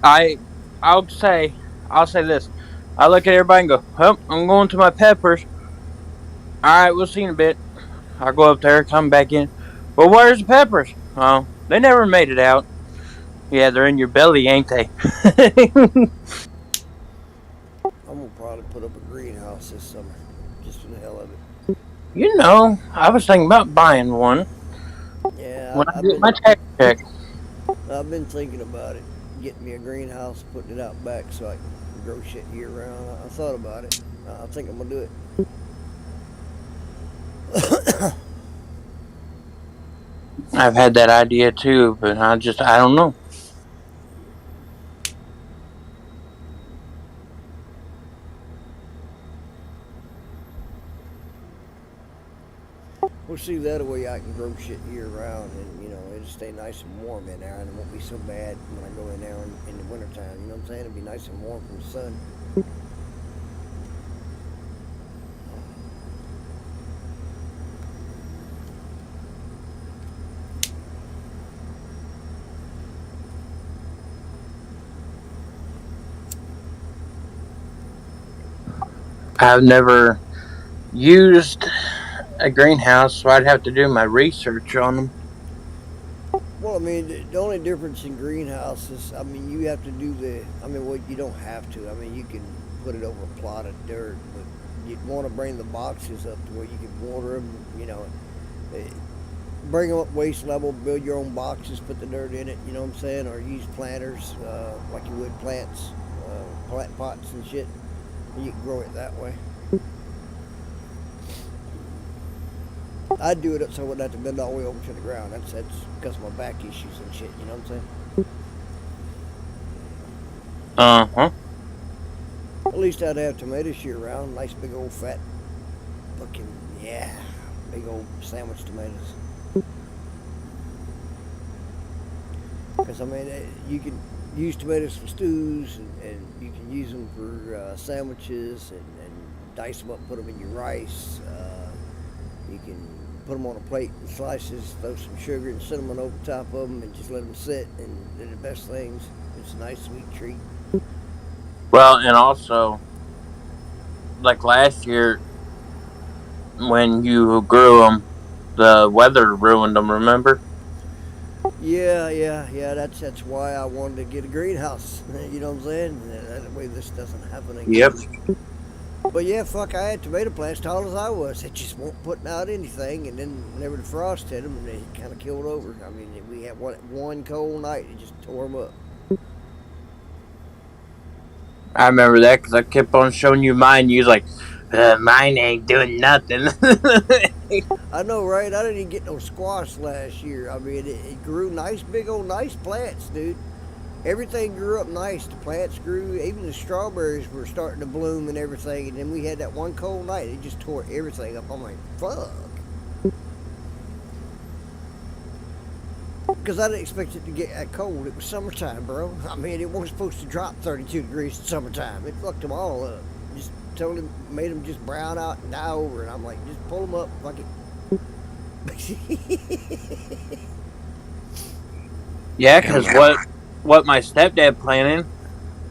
I'll say this. I look at everybody and go, well, I'm going to my peppers. Alright, we'll see in a bit. I'll go up there, come back in. Well, where's the peppers? Oh, they never made it out. Yeah, they're in your belly, ain't they? I'm gonna probably put up a greenhouse this summer, just for the hell of it. You know, I was thinking about buying one Yeah, when I get my tax check. I've been thinking about it, getting me a greenhouse, putting it out back so I can grow shit year round. I thought about it. I think I'm gonna do it. I've had that idea too, but I don't know. We'll see that way I can grow shit year round, and it'll stay nice and warm in there, and it won't be so bad when I go in there in the wintertime. You know what I'm saying? It'll be nice and warm from the sun. I've never used a greenhouse, so I'd have to do my research on them. Well, I mean, the only difference in greenhouses, I mean, you have to do well, you don't have to. I mean, you can put it over a plot of dirt, but you'd want to bring the boxes up to where you can water them, eh, bring them up waist level, build your own boxes, put the dirt in it, you know what I'm saying? Or use planters, like you would plants, plant pots and shit. And you can grow it that way. I'd do it up so I wouldn't have to bend all the way over to the ground. That's because of my back issues and shit, you know what I'm saying? Uh-huh. At least I'd have tomatoes year round. Nice big old fat fucking, yeah, big old sandwich tomatoes. Because, I mean, you can use tomatoes for stews, and you can use them for sandwiches, and dice them up, put them in your rice. You can put them on a plate in slices, throw some sugar and cinnamon over the top of them, and just let them sit, and they're the best things. It's a nice sweet treat. Well, and also, like last year when you grew them, the weather ruined them. Remember? Yeah. That's why I wanted to get a greenhouse. You know what I'm saying? That way this doesn't happen again. Yep. But yeah, fuck, I had tomato plants tall as I was. They just weren't putting out anything, and then whenever the frost hit them, they kind of killed over. I mean, we had one cold night, it just tore them up. I remember that because I kept on showing you mine. You was like, mine ain't doing nothing. I know, right? I didn't even get no squash last year. I mean, it grew nice, big old nice plants, dude. Everything grew up nice. The plants grew. Even the strawberries were starting to bloom and everything. And then we had that one cold night. It just tore everything up. I'm like, fuck. Because I didn't expect it to get that cold. It was summertime, bro. I mean, it wasn't supposed to drop 32 degrees in summertime. It fucked them all up. Just totally made them just brown out and die over. And I'm like, just pull them up. Fuck it. Yeah, because what my stepdad planted,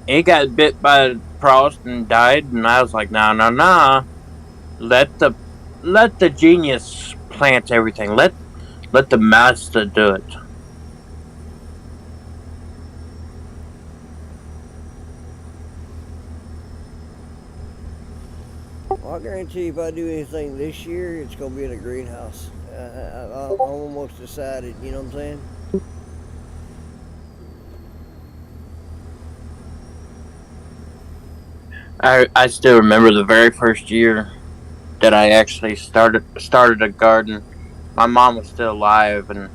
he got bit by frost and died, and I was like, nah. Let the genius plant everything. Let the master do it. Well, I guarantee if I do anything this year, it's going to be in a greenhouse. I'm almost decided, you know what I'm saying? I still remember the very first year that I actually started a garden. My mom was still alive, and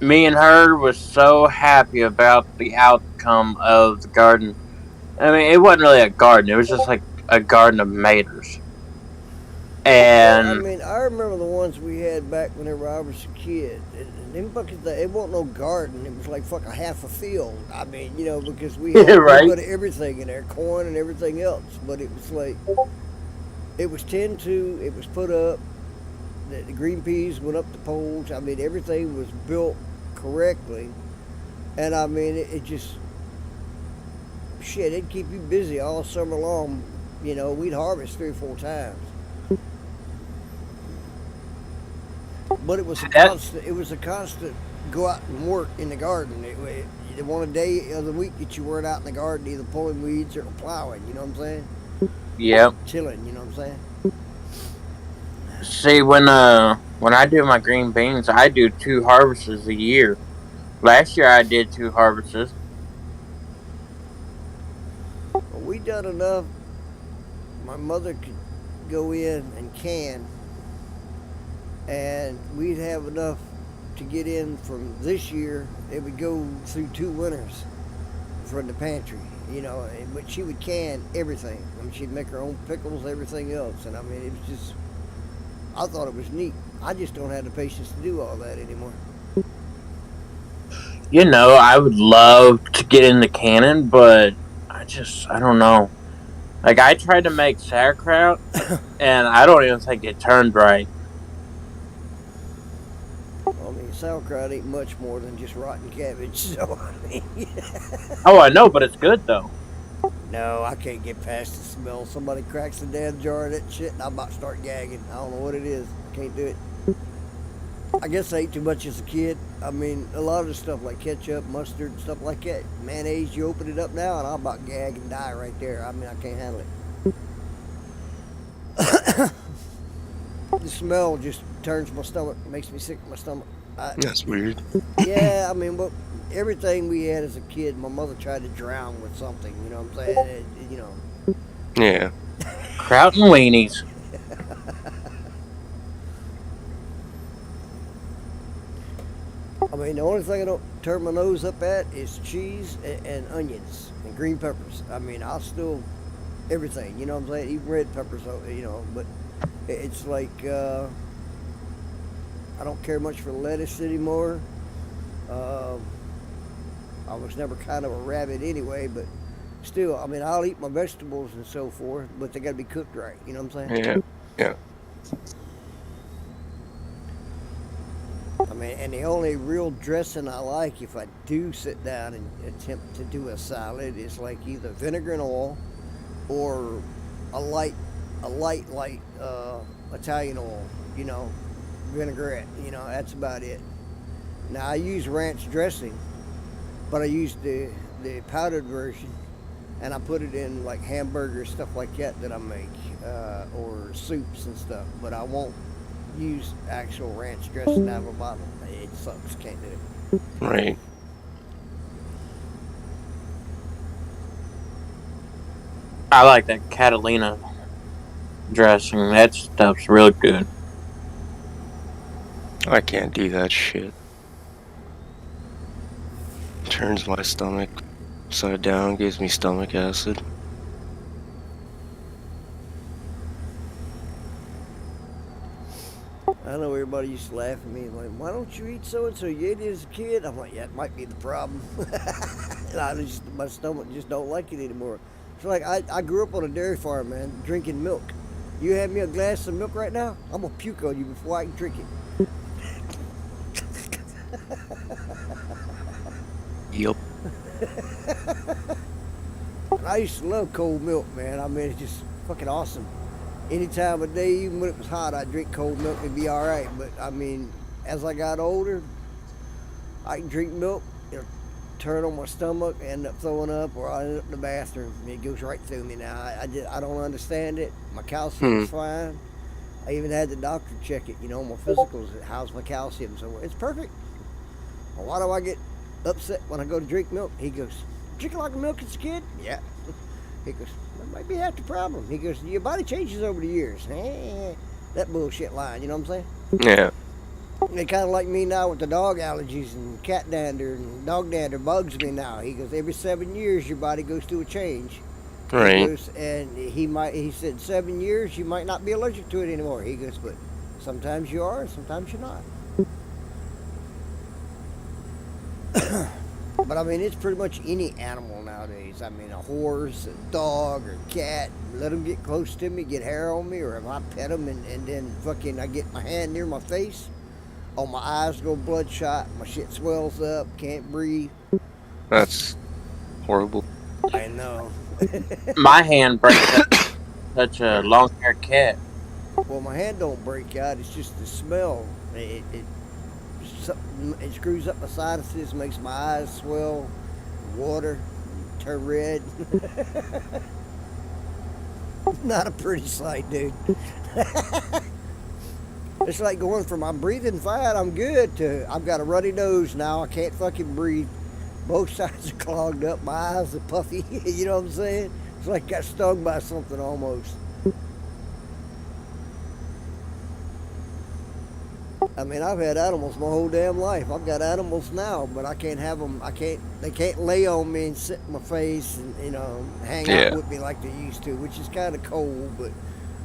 me and her was so happy about the outcome of the garden. I mean, it wasn't really a garden; it was just like a garden of tomatoes. Well, I And mean, I remember the ones we had back whenever I was a kid. And them buckets, it wasn't no garden. It was like fuck a half a field. I mean, because we had a right, little bit of everything in there, corn and everything else. But it was like, it was tended to, it was put up. The green peas went up the poles. I mean, everything was built correctly. And I mean, it just, shit, it'd keep you busy all summer long. We'd harvest 3 or 4 times. But it was a constant go out and work in the garden. It want a day of the week that you weren't out in the garden, either pulling weeds or plowing. You know what I'm saying? Yep. Chilling. You know what I'm saying? See, when I do my green beans, I do 2 harvests a year. Last year I did 2 harvests. Well, we done enough. My mother could go in and can, and we'd have enough to get in from this year. It would go through 2 winters from the pantry, you know. But she would can everything. I mean, she'd make her own pickles, everything else, and I mean, it was just. I thought it was neat. I just don't have the patience to do all that anymore. You know, I would love to get in the cannon, but I don't know. Like, I tried to make sauerkraut, and I don't even think it turned right. I mean, sauerkraut ain't much more than just rotten cabbage, so I mean. Oh, I know, but it's good, though. No, I can't get past the smell. Somebody cracks the damn jar of that shit, and I'm about to start gagging. I don't know what it is. I can't do it. I guess I ate too much as a kid. I mean, a lot of the stuff like ketchup, mustard, stuff like that. Mayonnaise, you open it up now, and I'm about to gag and die right there. I mean, I can't handle it. The smell just turns my stomach, makes me sick to my stomach. That's weird. Yeah, I mean, but everything we had as a kid, my mother tried to drown with something. You know what I'm saying? You know. Yeah. Kraut and weenies. I mean, the only thing I don't turn my nose up at is cheese and onions and green peppers. I mean, I'll still everything. You know what I'm saying? Even red peppers. You know, but it's like I don't care much for lettuce anymore. I was never kind of a rabbit anyway, but still, I mean, I'll eat my vegetables and so forth, but they got to be cooked right. You know what I'm saying? Yeah. Yeah. I mean, and the only real dressing I like, if I do sit down and attempt to do a salad, is like either vinegar and oil, or a light Italian oil. You know, vinaigrette. You know, that's about it. Now I use ranch dressing, but I use the powdered version, and I put it in like hamburgers, stuff like that I make, or soups and stuff. But I won't use actual ranch dressing out of a bottle. It sucks. Can't do it. Right. I like that Catalina dressing. That stuff's real good. I can't do that shit. Turns my stomach upside down, gives me stomach acid. I know everybody used to laugh at me like, why don't you eat so and so? You ate it as a kid. I'm like, yeah, it might be the problem. And my stomach just don't like it anymore. It's like I grew up on a dairy farm, man, drinking milk. You have me a glass of milk right now, I'm gonna puke on you before I can drink it. Yup. I used to love cold milk, man. I mean, it's just fucking awesome. Any time of day, even when it was hot, I'd drink cold milk and be all right. But I mean, as I got older, I can drink milk, it'll turn on my stomach, end up throwing up, or I end up in the bathroom. It goes right through me now. I don't understand it. My calcium is fine. I even had the doctor check it, you know, my physicals. How's my calcium? So it's perfect. Well, why do I get upset when I go to drink milk? He goes, drink a lot of milk as a kid? Yeah. He goes, that might be half the problem. He goes, your body changes over the years. That bullshit line, you know what I'm saying? Yeah. They kind of like me now with the dog allergies and cat dander and dog dander bugs me now. He goes, every 7 years your body goes through a change. Right. He goes, and he said 7 years you might not be allergic to it anymore. He goes, but sometimes you are, sometimes you're not. But I mean, it's pretty much any animal nowadays. I mean, a horse, a dog, or a cat. Let them get close to me, get hair on me, or if I pet them and then fucking I get my hand near my face, oh, my eyes go bloodshot, my shit swells up, can't breathe. That's horrible. I know. My hand breaks out such a long-haired cat. Well, my hand don't break out. It's just the smell. It's It screws up my sinuses, makes my eyes swell, water, turn red. Not a pretty sight, dude. It's like going from I'm breathing fine, I'm good, to I've got a runny nose now, I can't fucking breathe. Both sides are clogged up, my eyes are puffy. You know what I'm saying? It's like I got stung by something almost. I mean, I've had animals my whole damn life. I've got animals now, but I can't have them. They can't lay on me and sit in my face and, hang out with me like they used to, which is kind of cold, but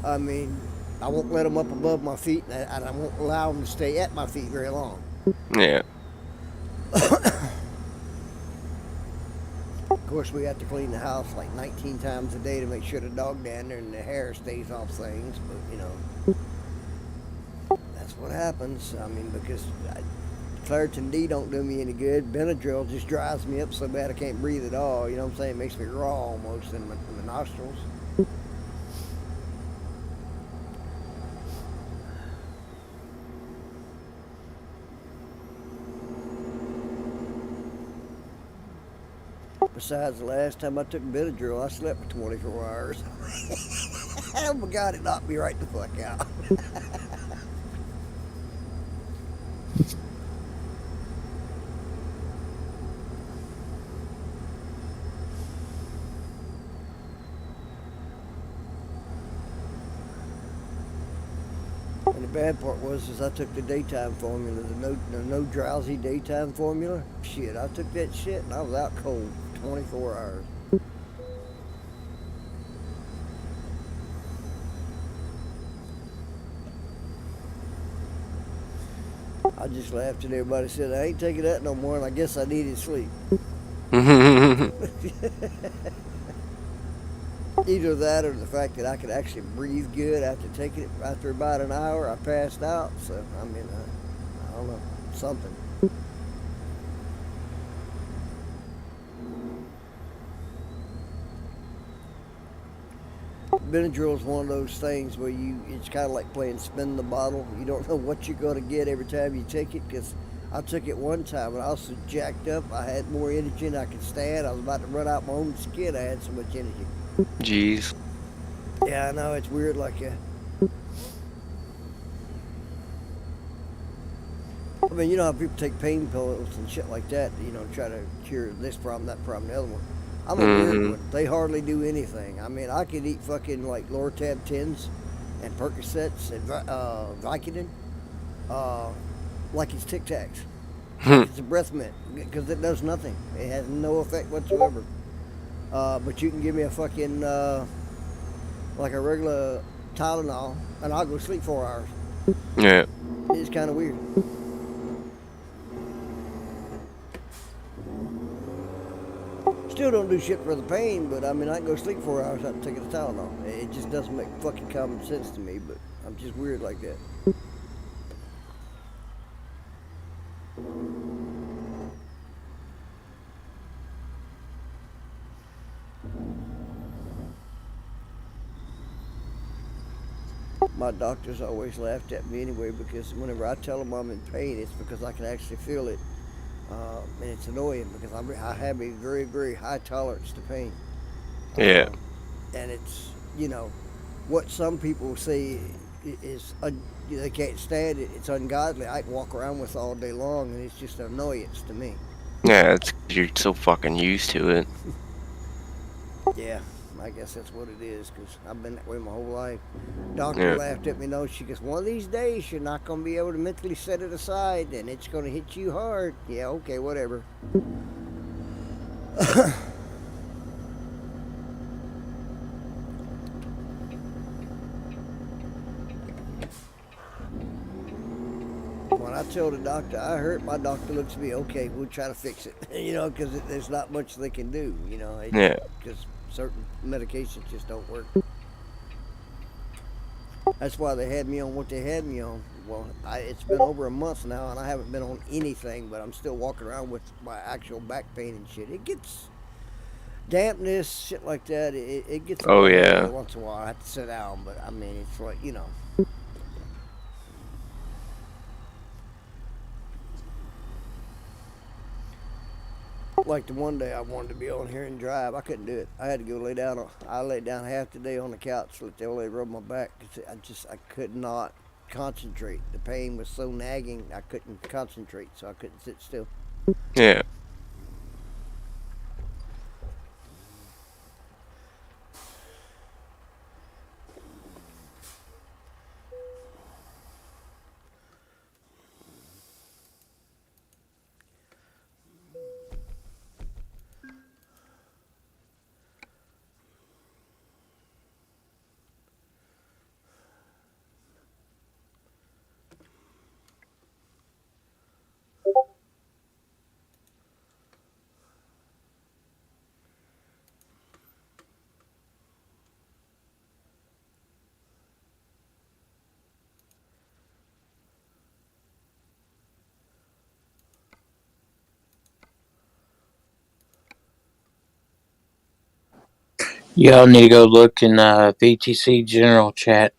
I mean, I won't let them up above my feet, and I won't allow them to stay at my feet very long. Yeah. Of course, we have to clean the house like 19 times a day to make sure the dog down there and the hair stays off things, but, that's what happens. I mean, because Claritin D don't do me any good. Benadryl just dries me up so bad I can't breathe at all. You know what I'm saying? It makes me raw almost in my nostrils. Besides, the last time I took Benadryl, I slept for 24 hours. Oh my God, it knocked me right the fuck out. And the bad part was I took the daytime formula, the no drowsy daytime formula. Shit, I took that shit and I was out cold 24 hours. I just laughed and everybody said, I ain't taking that no more, and I guess I needed sleep. Either that or the fact that I could actually breathe good after taking it. After about an hour, I passed out. So, I mean, I don't know, something. Benadryl is one of those things where it's kind of like playing spin the bottle. You don't know what you're going to get every time you take it, because I took it one time and I was so jacked up. I had more energy than I could stand. I was about to run out my own skin. I had so much energy. Jeez. Yeah, I know, it's weird like that. I mean, you know how people take pain pills and shit like that, try to cure this problem, that problem, the other one. I'm a weird one. They hardly do anything. I mean, I could eat fucking like Lortab 10s and Percocets and Vicodin like it's Tic Tacs. Like it's a breath mint, because it does nothing. It has no effect whatsoever. But you can give me a fucking, like a regular Tylenol, and I'll go sleep 4 hours. Yeah. It's kind of weird. Still don't do shit for the pain, but I mean, I can go sleep 4 hours after taking a Tylenol. It just doesn't make fucking common sense to me, but I'm just weird like that. My doctors always laughed at me anyway, because whenever I tell them I'm in pain, it's because I can actually feel it. And it's annoying because I have a very, very high tolerance to pain. Yeah. And it's, what some people say is, they can't stand it. It's ungodly. I can walk around with it all day long, and it's just an annoyance to me. Yeah, it's 'cause you're so fucking used to it. Yeah, I guess that's what it is, because I've been that way my whole life. Doctor laughed at me, she goes, one of these days you're not going to be able to mentally set it aside, and it's going to hit you hard. Yeah, okay, whatever. When I tell the doctor I hurt, my doctor looks at me, okay, we'll try to fix it. Because there's not much they can do, Yeah. Because certain medications just don't work. That's why they had me on what they had me on. Well, it's been over a month now, and I haven't been on anything, but I'm still walking around with my actual back pain and shit. It gets dampness, shit like that. It gets yeah. once in a while. I have to sit down, but I mean, it's like, Like the one day I wanted to be on here and drive, I couldn't do it. I had to go lay down. I laid down half the day on the couch, let the old lady rub my back. 'Cause I could not concentrate. The pain was so nagging, I couldn't concentrate, so I couldn't sit still. Yeah. Y'all need to go look in VTC general chat.